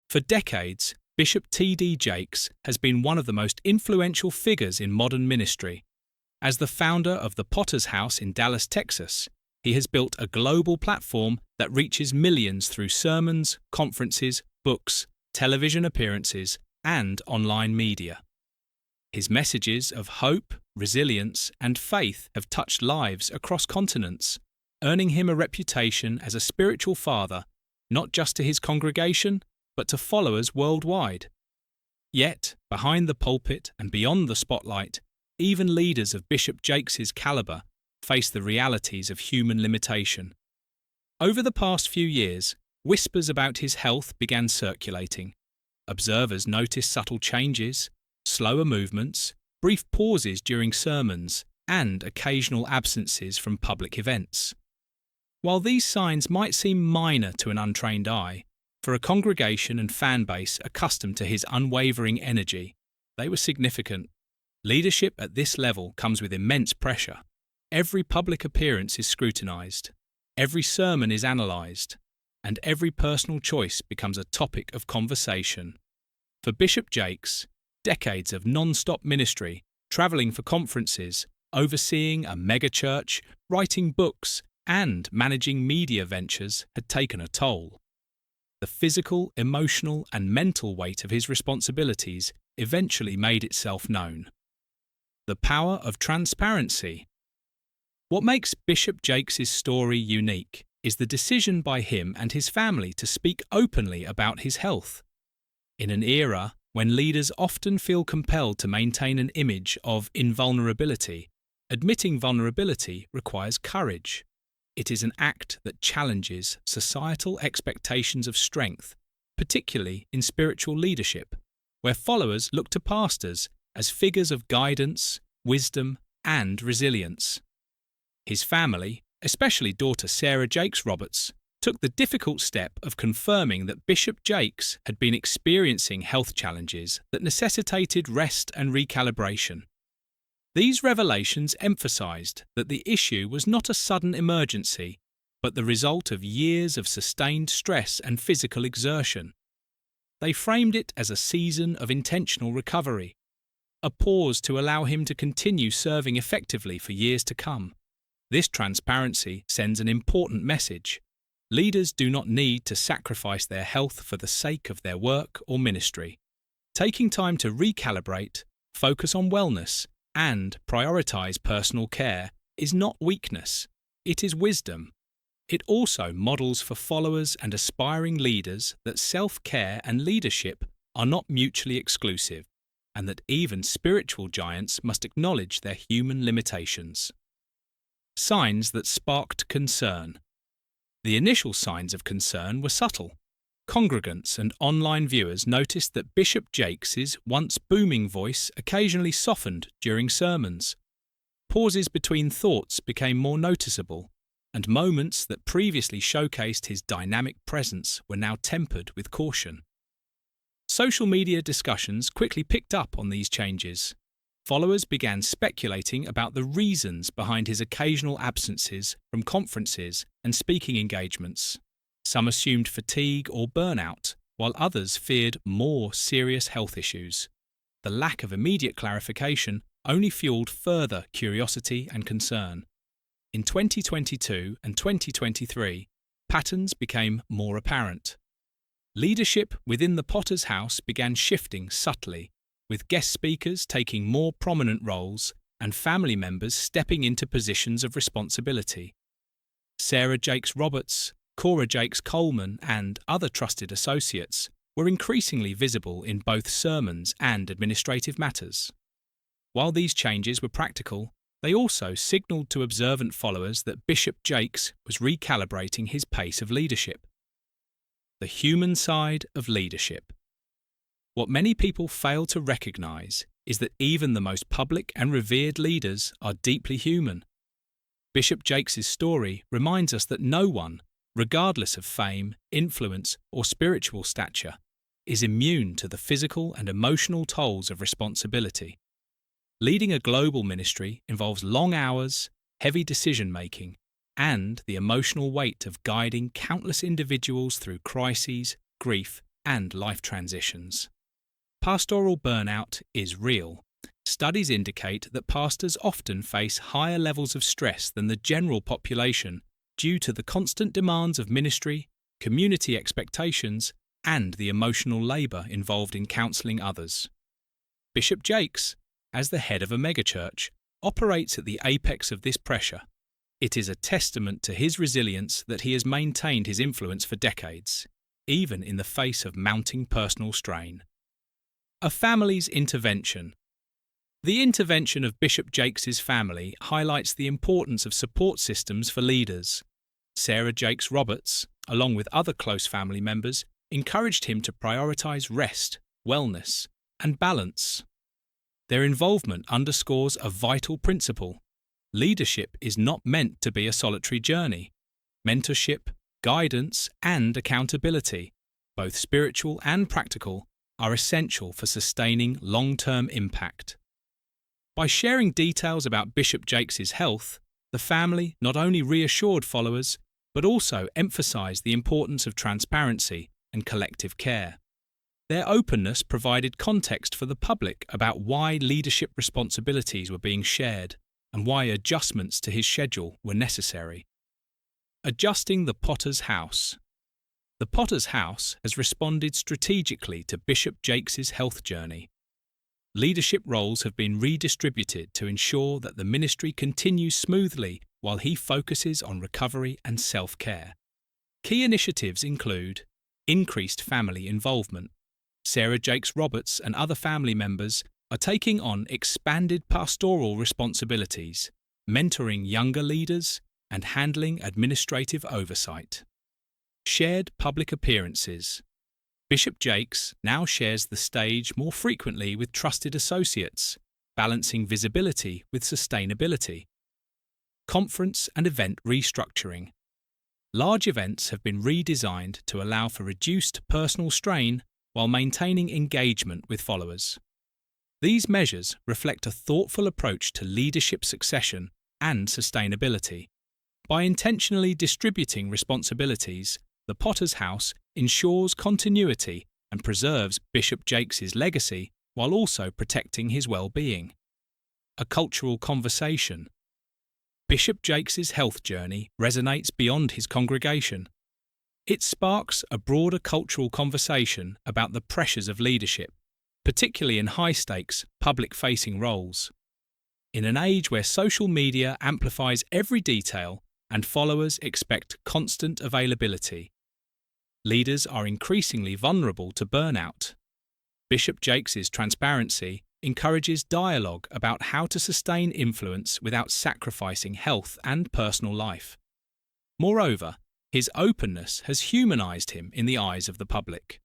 For decades, Bishop T.D. Jakes has been one of the most influential figures in modern ministry. As the founder of the Potter's House in Dallas, Texas, he has built a global platform that reaches millions through sermons, conferences, books, television appearances, and online media. His messages of hope, resilience, and faith have touched lives across continents, earning him a reputation as a spiritual father, not just to his congregation, but to followers worldwide. Yet, behind the pulpit and beyond the spotlight, even leaders of Bishop Jakes' caliber face the realities of human limitation. Over the past few years, whispers about his health began circulating. Observers noticed subtle changes, slower movements, brief pauses during sermons, and occasional absences from public events. While these signs might seem minor to an untrained eye, for a congregation and fan base accustomed to his unwavering energy, they were significant. Leadership at this level comes with immense pressure. Every public appearance is scrutinized, every sermon is analyzed, and every personal choice becomes a topic of conversation. For Bishop Jakes, decades of non-stop ministry, traveling for conferences, overseeing a megachurch, writing books, and managing media ventures had taken a toll. The physical, emotional, and mental weight of his responsibilities eventually made itself known. The power of transparency. What makes Bishop Jakes' story unique is the decision by him and his family to speak openly about his health. In an era when leaders often feel compelled to maintain an image of invulnerability, admitting vulnerability requires courage. It is an act that challenges societal expectations of strength, particularly in spiritual leadership, where followers look to pastors as figures of guidance, wisdom, and resilience. His family, especially daughter Sarah Jakes Roberts, took the difficult step of confirming that Bishop Jakes had been experiencing health challenges that necessitated rest and recalibration. These revelations emphasized that the issue was not a sudden emergency, but the result of years of sustained stress and physical exertion. They framed it as a season of intentional recovery, a pause to allow him to continue serving effectively for years to come. This transparency sends an important message. Leaders do not need to sacrifice their health for the sake of their work or ministry. Taking time to recalibrate, focus on wellness, and prioritize personal care is not weakness, it is wisdom. It also models for followers and aspiring leaders that self-care and leadership are not mutually exclusive, and that even spiritual giants must acknowledge their human limitations. Signs that sparked concern. The initial signs of concern were subtle. Congregants and online viewers noticed that Bishop Jakes' once booming voice occasionally softened during sermons. Pauses between thoughts became more noticeable, and moments that previously showcased his dynamic presence were now tempered with caution. Social media discussions quickly picked up on these changes. Followers began speculating about the reasons behind his occasional absences from conferences and speaking engagements. Some assumed fatigue or burnout, while others feared more serious health issues. The lack of immediate clarification only fueled further curiosity and concern. In 2022 and 2023, patterns became more apparent. Leadership within the Potter's House began shifting subtly, with guest speakers taking more prominent roles and family members stepping into positions of responsibility. Sarah Jakes Roberts, Cora Jakes Coleman, and other trusted associates were increasingly visible in both sermons and administrative matters. While these changes were practical, they also signalled to observant followers that Bishop Jakes was recalibrating his pace of leadership. The human side of leadership. What many people fail to recognise is that even the most public and revered leaders are deeply human. Bishop Jakes' story reminds us that no one, regardless of fame, influence, or spiritual stature, is immune to the physical and emotional tolls of responsibility. Leading a global ministry involves long hours, heavy decision-making, and the emotional weight of guiding countless individuals through crises, grief, and life transitions. Pastoral burnout is real. Studies indicate that pastors often face higher levels of stress than the general population due to the constant demands of ministry, community expectations, and the emotional labour involved in counselling others. Bishop Jakes, as the head of a megachurch, operates at the apex of this pressure. It is a testament to his resilience that he has maintained his influence for decades, even in the face of mounting personal strain. A family's intervention. The intervention of Bishop Jakes' family highlights the importance of support systems for leaders. Sarah Jakes Roberts, along with other close family members, encouraged him to prioritise rest, wellness, and balance. Their involvement underscores a vital principle. Leadership is not meant to be a solitary journey. Mentorship, guidance, and accountability, both spiritual and practical, are essential for sustaining long-term impact. By sharing details about Bishop Jakes' health, the family not only reassured followers, but also emphasised the importance of transparency and collective care. Their openness provided context for the public about why leadership responsibilities were being shared and why adjustments to his schedule were necessary. Adjusting the Potter's House. The Potter's House has responded strategically to Bishop Jakes' health journey. Leadership roles have been redistributed to ensure that the ministry continues smoothly while he focuses on recovery and self-care. Key initiatives include increased family involvement. Sarah Jakes Roberts and other family members are taking on expanded pastoral responsibilities, mentoring younger leaders, and handling administrative oversight. Shared public appearances. Bishop Jakes now shares the stage more frequently with trusted associates, balancing visibility with sustainability. Conference and event restructuring. Large events have been redesigned to allow for reduced personal strain while maintaining engagement with followers. These measures reflect a thoughtful approach to leadership succession and sustainability. By intentionally distributing responsibilities, the Potter's House ensures continuity and preserves Bishop Jakes' legacy while also protecting his well-being. A cultural conversation. Bishop Jakes' health journey resonates beyond his congregation. It sparks a broader cultural conversation about the pressures of leadership, particularly in high-stakes, public-facing roles. In an age where social media amplifies every detail and followers expect constant availability, leaders are increasingly vulnerable to burnout. Bishop Jakes' transparency encourages dialogue about how to sustain influence without sacrificing health and personal life. Moreover, his openness has humanized him in the eyes of the public.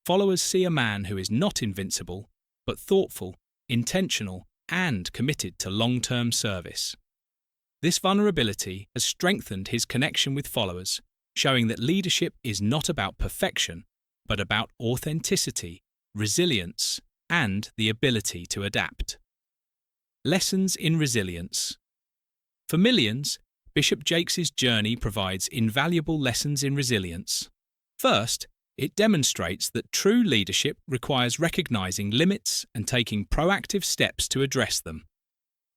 Followers see a man who is not invincible, but thoughtful, intentional, and committed to long-term service. This vulnerability has strengthened his connection with followers, showing that leadership is not about perfection, but about authenticity, resilience, and the ability to adapt. Lessons in resilience. For millions, Bishop Jakes' journey provides invaluable lessons in resilience. First, it demonstrates that true leadership requires recognizing limits and taking proactive steps to address them.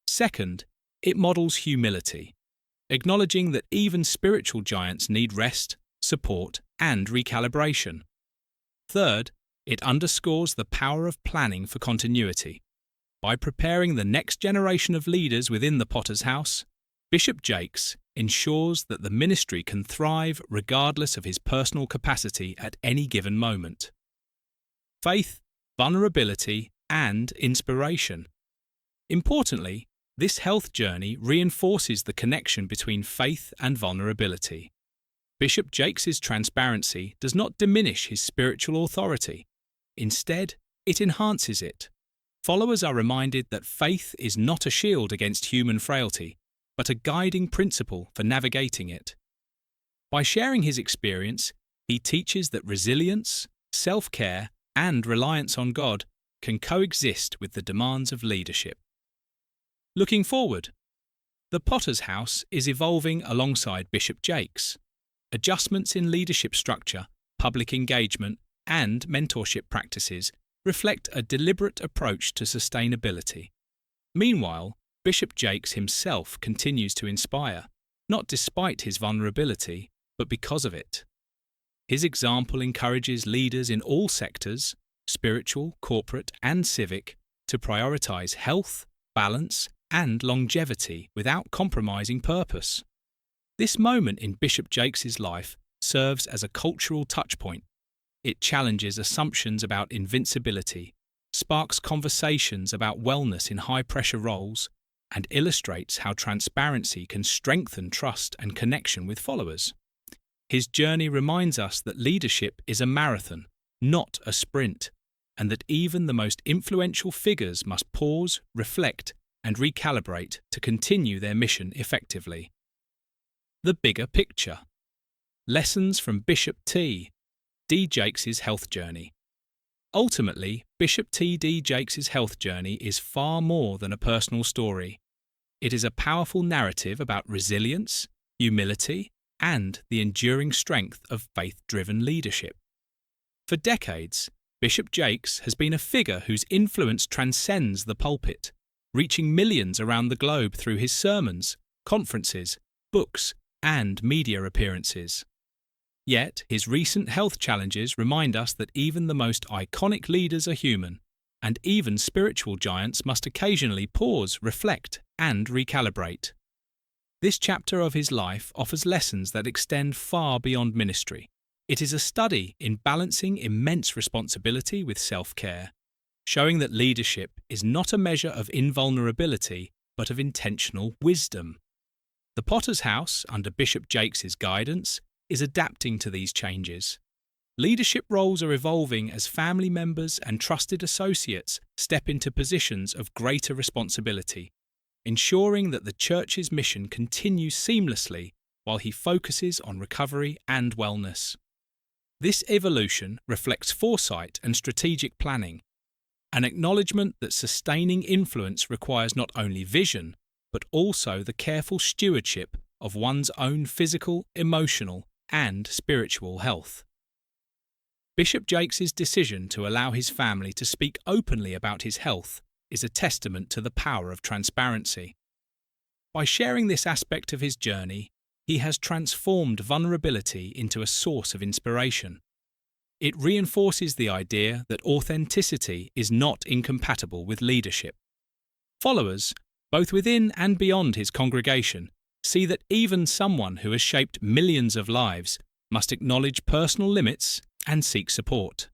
Second, it models humility, acknowledging that even spiritual giants need rest, support, and recalibration. Third, it underscores the power of planning for continuity. By preparing the next generation of leaders within the Potter's House, Bishop Jakes ensures that the ministry can thrive regardless of his personal capacity at any given moment. Faith, vulnerability, and inspiration. Importantly, this health journey reinforces the connection between faith and vulnerability. Bishop Jakes' transparency does not diminish his spiritual authority. Instead, it enhances it. Followers are reminded that faith is not a shield against human frailty, but a guiding principle for navigating it. By sharing his experience, he teaches that resilience, self-care, and reliance on God can coexist with the demands of leadership. Looking forward, the Potter's House is evolving alongside Bishop Jakes. Adjustments in leadership structure, public engagement, and mentorship practices reflect a deliberate approach to sustainability. Meanwhile, Bishop Jakes himself continues to inspire, not despite his vulnerability, but because of it. His example encourages leaders in all sectors, spiritual, corporate, and civic, to prioritize health, balance, and longevity without compromising purpose. This moment in Bishop Jakes' life serves as a cultural touchpoint. It challenges assumptions about invincibility, sparks conversations about wellness in high-pressure roles, and illustrates how transparency can strengthen trust and connection with followers. His journey reminds us that leadership is a marathon, not a sprint, and that even the most influential figures must pause, reflect, and recalibrate to continue their mission effectively. The bigger picture. Lessons from Bishop T.D. Jakes' health journey. Ultimately, Bishop T.D. Jakes' health journey is far more than a personal story. It is a powerful narrative about resilience, humility, and the enduring strength of faith-driven leadership. For decades, Bishop Jakes has been a figure whose influence transcends the pulpit, reaching millions around the globe through his sermons, conferences, books, and media appearances. Yet, his recent health challenges remind us that even the most iconic leaders are human, and even spiritual giants must occasionally pause, reflect, and recalibrate. This chapter of his life offers lessons that extend far beyond ministry. It is a study in balancing immense responsibility with self-care, showing that leadership is not a measure of invulnerability, but of intentional wisdom. The Potter's House, under Bishop Jakes' guidance, is adapting to these changes. Leadership roles are evolving as family members and trusted associates step into positions of greater responsibility, ensuring that the Church's mission continues seamlessly while he focuses on recovery and wellness. This evolution reflects foresight and strategic planning, an acknowledgement that sustaining influence requires not only vision, but also the careful stewardship of one's own physical, emotional, and spiritual health. Bishop Jakes' decision to allow his family to speak openly about his health is a testament to the power of transparency. By sharing this aspect of his journey, he has transformed vulnerability into a source of inspiration. It reinforces the idea that authenticity is not incompatible with leadership. Followers, both within and beyond his congregation, see that even someone who has shaped millions of lives must acknowledge personal limits and seek support.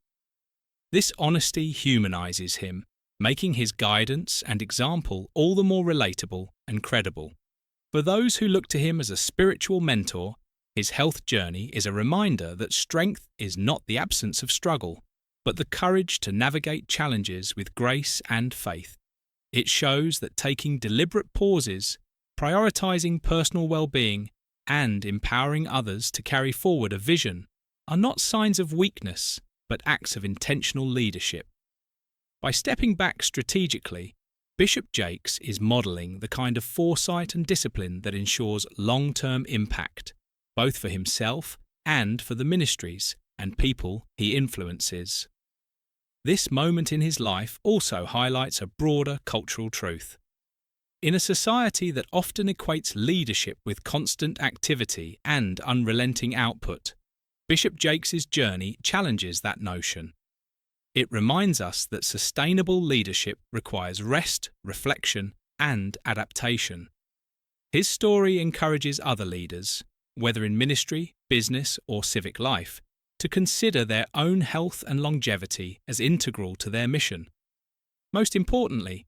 This honesty humanizes him, making his guidance and example all the more relatable and credible. For those who look to him as a spiritual mentor, his health journey is a reminder that strength is not the absence of struggle, but the courage to navigate challenges with grace and faith. It shows that taking deliberate pauses, prioritizing personal well-being, and empowering others to carry forward a vision are not signs of weakness, but acts of intentional leadership. By stepping back strategically, Bishop Jakes is modelling the kind of foresight and discipline that ensures long-term impact, both for himself and for the ministries and people he influences. This moment in his life also highlights a broader cultural truth. In a society that often equates leadership with constant activity and unrelenting output, Bishop Jakes' journey challenges that notion. It reminds us that sustainable leadership requires rest, reflection, and adaptation. His story encourages other leaders, whether in ministry, business, or civic life, to consider their own health and longevity as integral to their mission. Most importantly,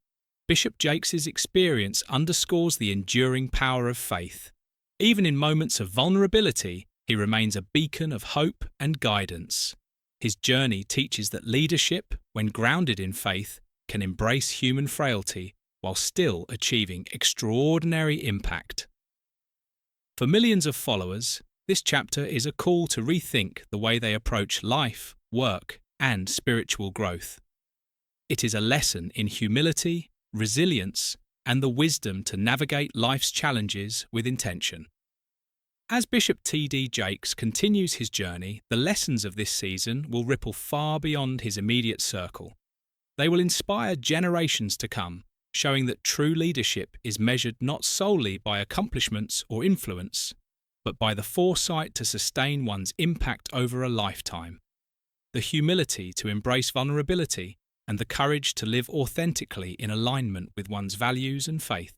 Bishop Jakes' experience underscores the enduring power of faith. Even in moments of vulnerability, he remains a beacon of hope and guidance. His journey teaches that leadership, when grounded in faith, can embrace human frailty while still achieving extraordinary impact. For millions of followers, this chapter is a call to rethink the way they approach life, work, and spiritual growth. It is a lesson in humility, resilience, and the wisdom to navigate life's challenges with intention. As Bishop T.D. Jakes continues his journey, the lessons of this season will ripple far beyond his immediate circle. They will inspire generations to come, showing that true leadership is measured not solely by accomplishments or influence, but by the foresight to sustain one's impact over a lifetime, the humility to embrace vulnerability, and the courage to live authentically in alignment with one's values and faith.